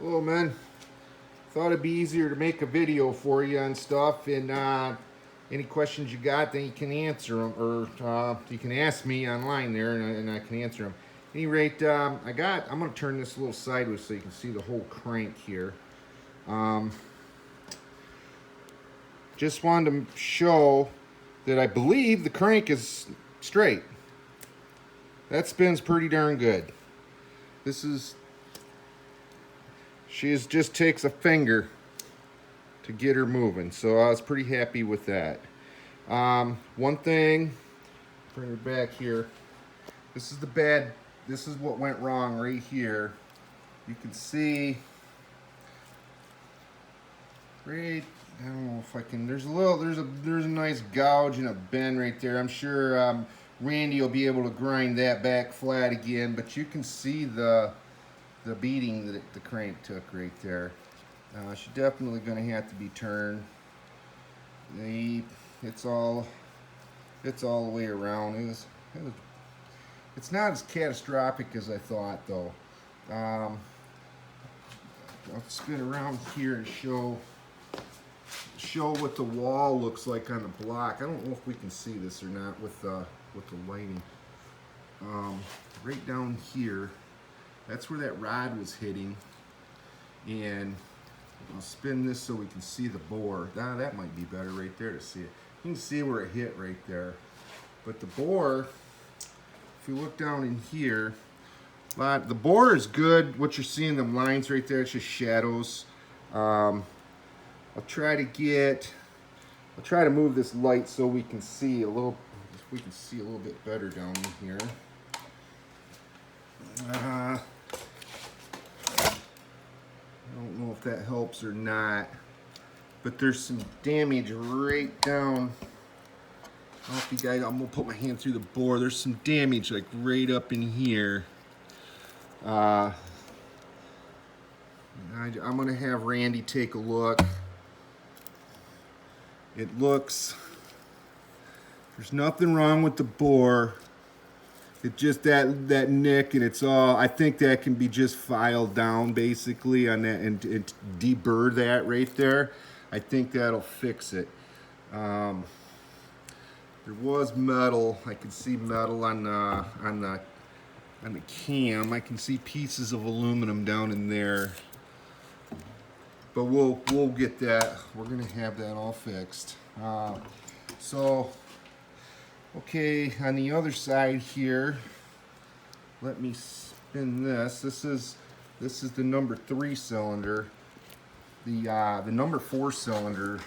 Hello, man. Thought it'd be easier to make a video for you and stuff, and any questions you got, then you can answer them, or you can ask me online there, and I can answer them. At any rate, I'm gonna turn this a little sideways so you can see the whole crank here. Um, just wanted to show that I believe the crank is straight. That spins pretty darn good. This is, just takes a finger to get her moving. So I was pretty happy with that. One thing, bring her back here. This is this is what went wrong right here. You can see, right, I don't know if I can, there's a nice gouge and a bend right there. I'm sure Randy will be able to grind that back flat again, but you can see the beating that the crank took right there. She's definitely going to have to be turned. It's all the way around. It's not as catastrophic as I thought, though. I'll spin around here and show what the wall looks like on the block. I don't know if we can see this or not with the lighting. Right down here, that's where that rod was hitting, and I'll spin this so we can see the bore. That might be better right there to see it. You can see where it hit right there. But the bore, if you look down in here, the bore is good. What you're seeing, them lines right there, it's just shadows. I'll try to move this light so we can see a little bit better down in here. I don't know if that helps or not, but there's some damage right down. I don't know if you guys, I'm gonna put my hand through the bore. There's some damage like right up in here. I'm gonna have Randy take a look. It looks, there's nothing wrong with the bore. It's just that nick, and it's all, I think that can be just filed down basically on that and deburr that right there. I think that'll fix it. There was metal. I can see metal on the cam. I can see pieces of aluminum down in there. But we'll get that. We're gonna have that all fixed. Okay, on the other side here, let me spin this. This is the number 3 cylinder. The number 4 cylinder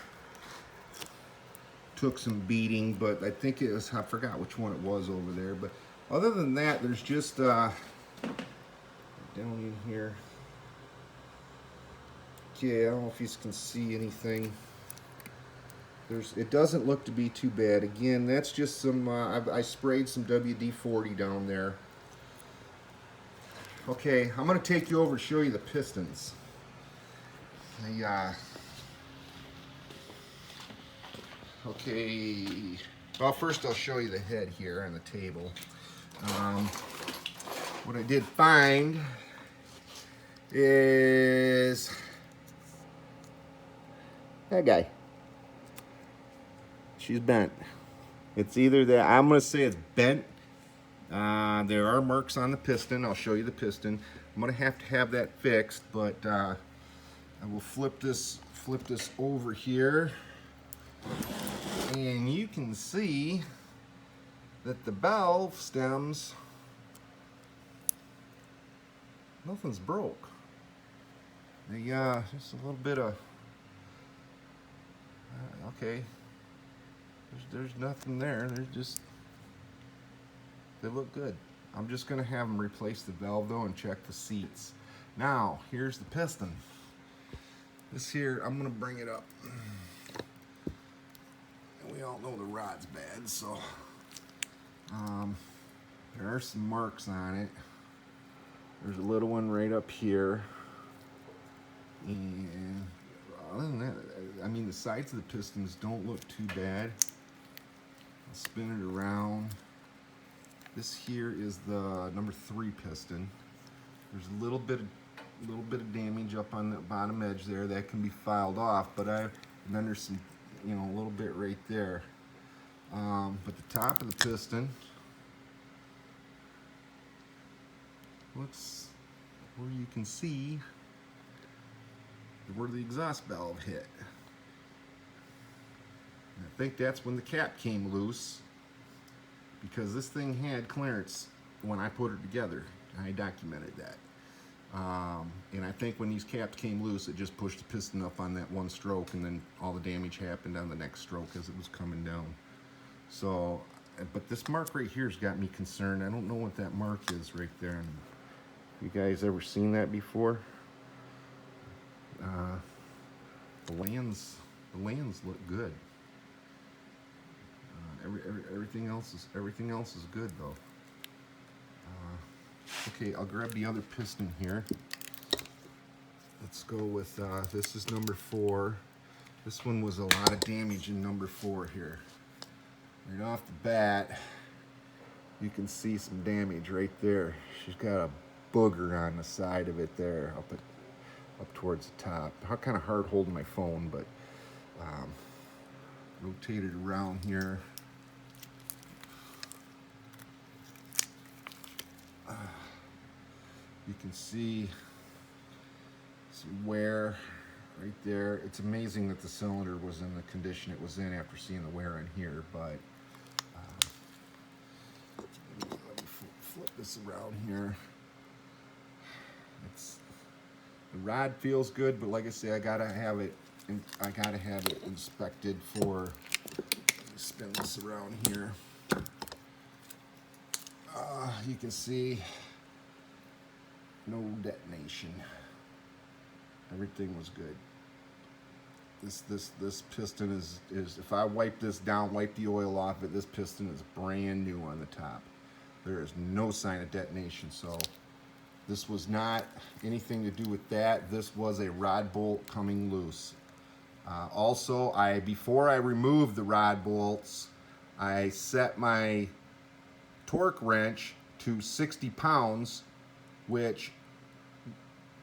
took some beating, but I think it was, I forgot which one it was over there. But other than that, there's just down in here. Okay, I don't know if you can see anything. It doesn't look to be too bad. Again, that's just some, I sprayed some WD-40 down there. Okay, I'm going to take you over to show you the pistons. Okay, well, first I'll show you the head here on the table. What I did find is that guy. She's bent. It's either that, I'm going to say it's bent. There are marks on the piston. I'll show you the piston. I'm going to have that fixed, but I will flip this over here, and you can see that the valve stems, nothing's broke. Just a little bit of, okay. There's nothing there. They look good. I'm just gonna have them replace the valve though and check the seats. Now, here's the piston. This here, I'm gonna bring it up. And we all know the rod's bad, so there are some marks on it. There's a little one right up here. And other than that, I mean, the sides of the pistons don't look too bad. I'll spin it around. This here is the number 3 piston. There's a little bit of a little bit of damage up on the bottom edge there that can be filed off, but and then there's some, you know, a little bit right there. But the top of the piston looks where you can see where the exhaust valve hit. And I think that's when the cap came loose, because this thing had clearance when I put it together. I documented that. And I think when these caps came loose, it just pushed the piston up on that one stroke, and then all the damage happened on the next stroke as it was coming down. So, but this mark right here's got me concerned. I don't know what that mark is right there. You guys ever seen that before? The lands look good. Everything else is good though. Okay, I'll grab the other piston here. Let's go with this is number 4. This one was a lot of damage in number 4 here. Right off the bat, you can see some damage right there. She's got a booger on the side of it there, up towards the top. I'm kind of hard holding my phone, but rotate it around here. You can see some wear right there. It's amazing that the cylinder was in the condition it was in after seeing the wear in here, but let me flip this around here. The rod feels good, but like I say, I gotta have it inspected for. Spin this around here. You can see no detonation. Everything was good. This piston is if I wipe this down, wipe the oil off it, this piston is brand new on the top. There is no sign of detonation, so this was not anything to do with that. This was a rod bolt coming loose. Also, before I removed the rod bolts, I set my torque wrench to 60 pounds, which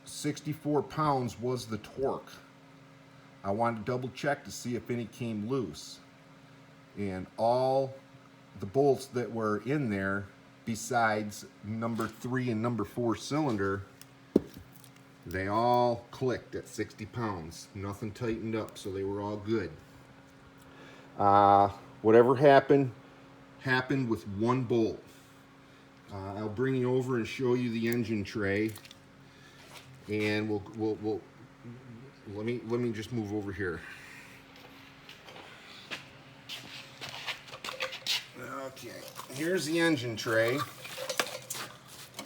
64 pounds was the torque. I wanted to double check to see if any came loose. And all the bolts that were in there, besides number 3 and number 4 cylinder, they all clicked at 60 pounds. Nothing tightened up, so they were all good. Whatever happened with one bolt. I'll bring you over and show you the engine tray, and we'll let me just move over here. Okay, here's the engine tray.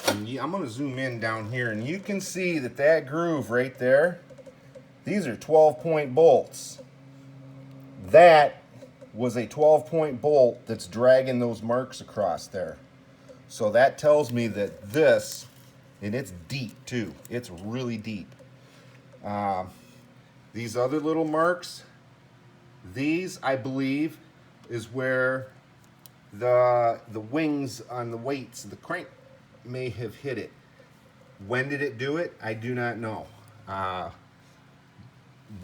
And I'm going to zoom in down here, and you can see that groove right there, these are 12-point bolts. That was a 12-point bolt that's dragging those marks across there. So that tells me that this, and it's deep too, it's really deep. These other little marks, these I believe is where the wings on the weights, the crank may have hit it. When did it do it? I do not know.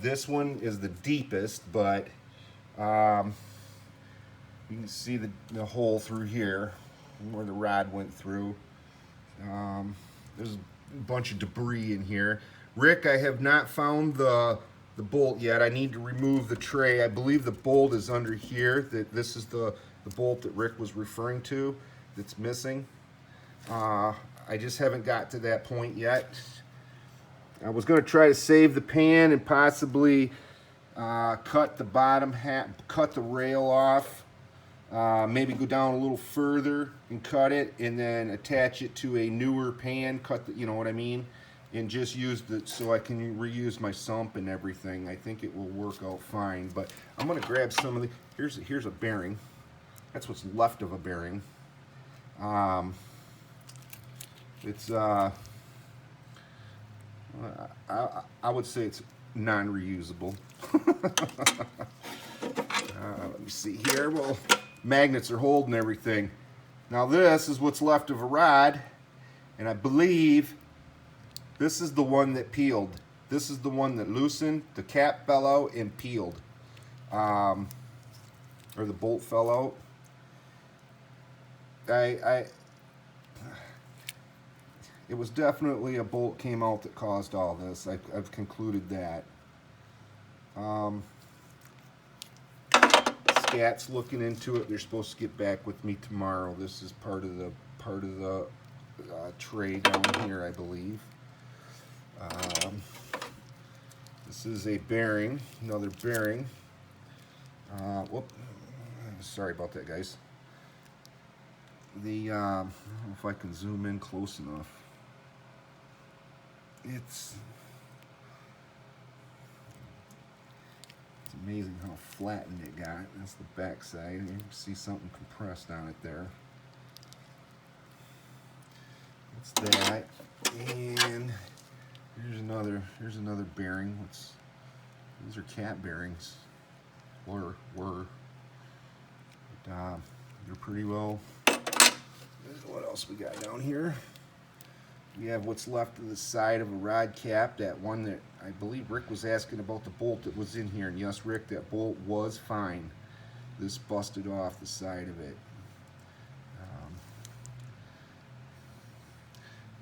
This one is the deepest, but you can see the hole through here where the rod went through. There's a bunch of debris in here. Rick, I have not found the bolt yet. I need to remove the tray. I believe the bolt is under here. This is the bolt that Rick was referring to that's missing. I just haven't got to that point yet. I was going to try to save the pan and possibly cut the bottom half, cut the rail off, maybe go down a little further and cut it, and then attach it to a newer pan, cut the, you know what I mean, and just use it so I can reuse my sump and everything. I think it will work out fine, but I'm going to grab some of the, here's a bearing. That's what's left of a bearing. It's I would say it's non-reusable. Let me see here. Well, magnets are holding everything. Now this is what's left of a rod, and I believe This is the one that peeled. This is the one that loosened, the cap fell out and peeled. Or the bolt fell out. It was definitely a bolt came out that caused all this. I've concluded that. Scat's looking into it. They're supposed to get back with me tomorrow. This is part of the tray down here, I believe. This is a bearing, another bearing. Whoop, sorry about that, guys. I don't know if I can zoom in close enough. It's amazing how flattened it got. That's the back side. You can see something compressed on it there. That's that. And here's another bearing. These are cat bearings. Were. But, they're pretty well. What else we got down here? We have what's left of the side of a rod cap. That one that I believe Rick was asking about, the bolt that was in here. And yes, Rick, that bolt was fine. This busted off the side of it.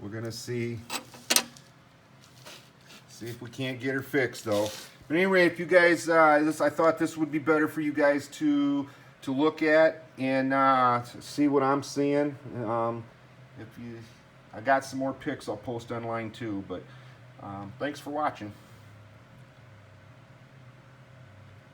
We're gonna see if we can't get her fixed though. But anyway, if you guys, I thought this would be better for you guys to look at and see what I'm seeing. I got some more pics I'll post online too. But thanks for watching.